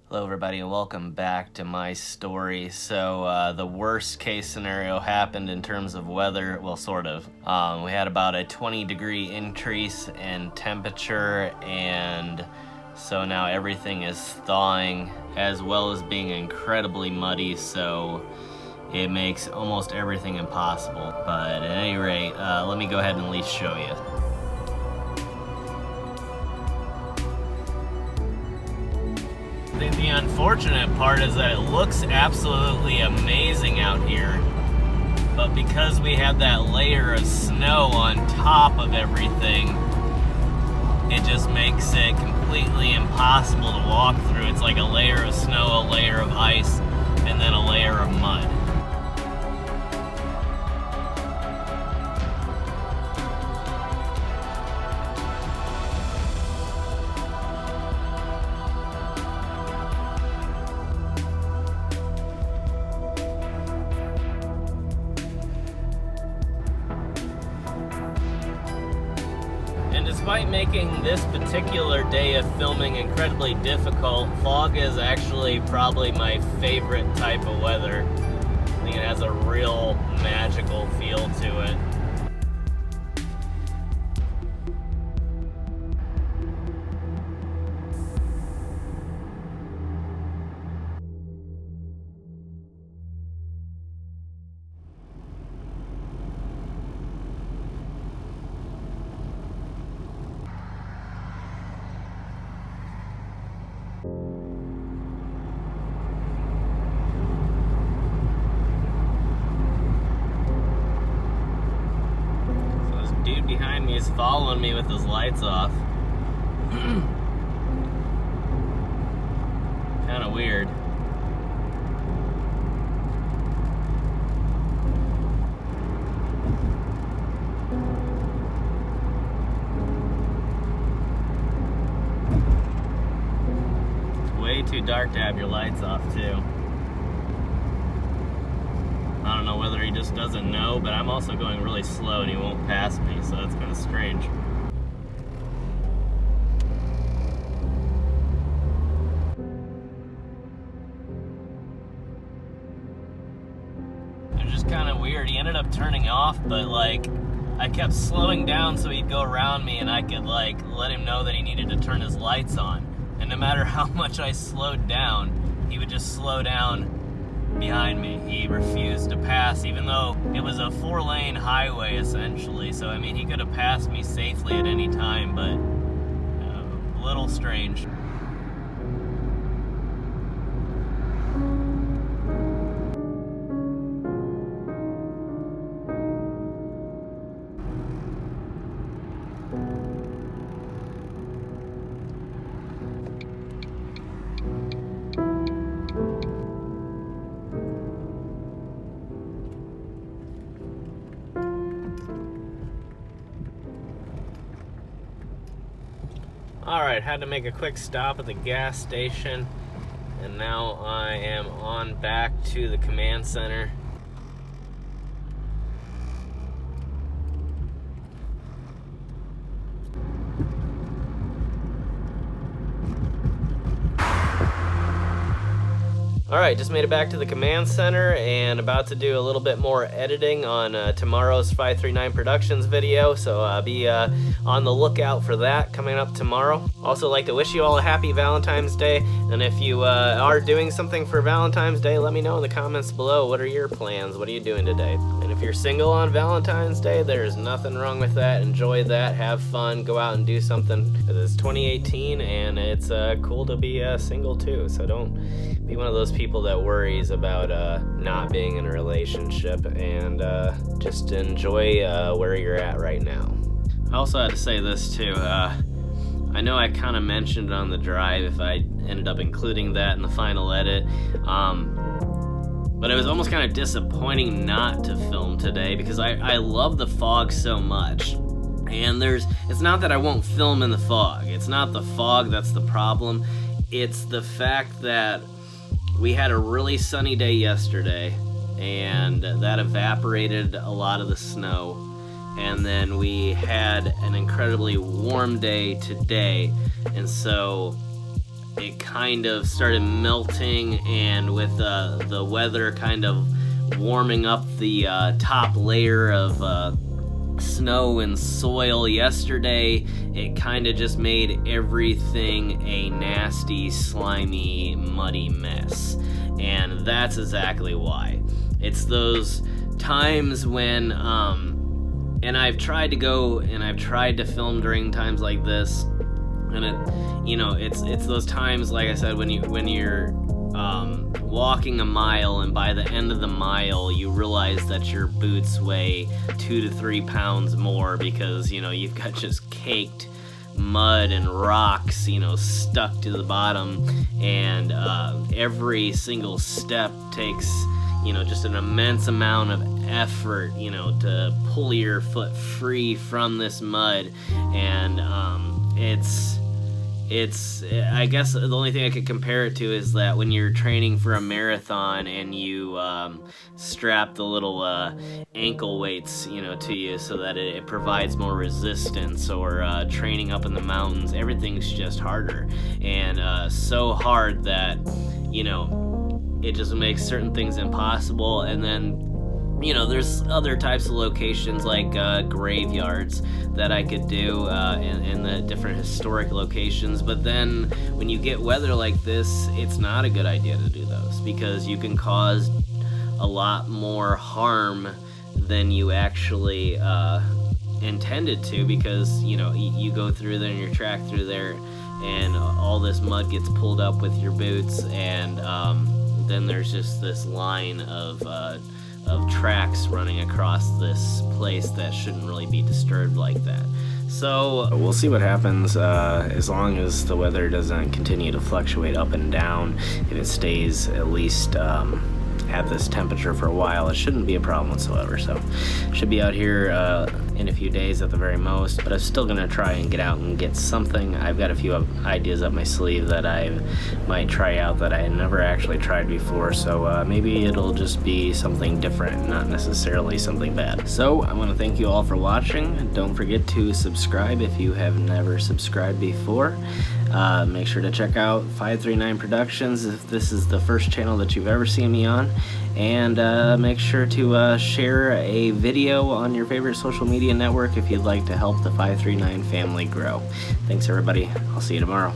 Hello everybody and welcome back to my story. So the worst case scenario happened in terms of weather, well sort of. We had about a 20-degree increase in temperature, and so now everything is thawing as well as being incredibly muddy, so it makes almost everything impossible. But at any rate, let me go ahead and at least show you. The unfortunate part is that it looks absolutely amazing out here, but because we had that layer of snow on top of everything, it just makes it completely impossible to walk through. It's like a layer of snow, a layer of ice, and then a layer of mud. And despite making this particular day of filming incredibly difficult, fog is actually probably my favorite type of weather. I think it has a real magical feel to it. Dude behind me is following me with his lights off. Kind of weird. It's way too dark to have your lights off too. I don't know whether he just doesn't know, but I'm also going really slow and he won't pass me, so that's kind of strange. It was just kind of weird. He ended up turning off, but like, I kept slowing down so he'd go around me and I could like let him know that he needed to turn his lights on. And no matter how much I slowed down, he would just slow down behind me. He refused to pass, even though it was a 4-lane highway essentially. So I mean, he could have passed me safely at any time, but a little strange. Alright, had to make a quick stop at the gas station, and now I am on back to the command center. Alright, just made it back to the command center and about to do a little bit more editing on tomorrow's 539 Productions video, so be on the lookout for that coming up tomorrow. Also like to wish you all a happy Valentine's Day, and if you are doing something for Valentine's Day, let me know in the comments below. What are your plans? What are you doing today? And if you're single on Valentine's Day, there's nothing wrong with that. Enjoy that, have fun, go out and do something. It's 2018 and it's cool to be single too, so don't be one of those people that worries about not being in a relationship, and just enjoy where you're at right now. I also had to say this too. I know I kind of mentioned it on the drive if I ended up including that in the final edit, but it was almost kind of disappointing not to film today because I love the fog so much. And it's not that I won't film in the fog. It's not the fog that's the problem. It's the fact that we had a really sunny day yesterday, and that evaporated a lot of the snow. And then we had an incredibly warm day today, and so it kind of started melting, and with the weather kind of warming up the top layer of snow and soil yesterday, it kind of just made everything a nasty, slimy, muddy mess. And that's exactly why. It's those times when and I've tried to go and I've tried to film during times like this, and it's those times, like I said, when you're walking a mile, and by the end of the mile you realize that your boots weigh 2 to 3 pounds more, because you've got just caked mud and rocks stuck to the bottom, and every single step takes just an immense amount of effort to pull your foot free from this mud. And it's I guess the only thing I could compare it to is that when you're training for a marathon and you strap the little ankle weights to you so that it provides more resistance, or training up in the mountains, everything's just harder, and so hard that it just makes certain things impossible. And then there's other types of locations like graveyards that I could do in the different historic locations. But then when you get weather like this, it's not a good idea to do those, because you can cause a lot more harm than you actually intended to, because you go through there and you track through there, and all this mud gets pulled up with your boots, and then there's just this line of tracks running across this place that shouldn't really be disturbed like that. So we'll see what happens as long as the weather doesn't continue to fluctuate up and down. If it stays at least at this temperature for a while, it shouldn't be a problem whatsoever. So should be out here in a few days at the very most, but I'm still gonna try and get out and get something. I've got a few ideas up my sleeve that I might try out that I never actually tried before, so maybe it'll just be something different, not necessarily something bad. So I want to thank you all for watching. Don't forget to subscribe if you have never subscribed before. Make sure to check out 539 Productions if this is the first channel that you've ever seen me on, and make sure to share a video on your favorite social media network if you'd like to help the 539 family grow. Thanks everybody, I'll see you tomorrow.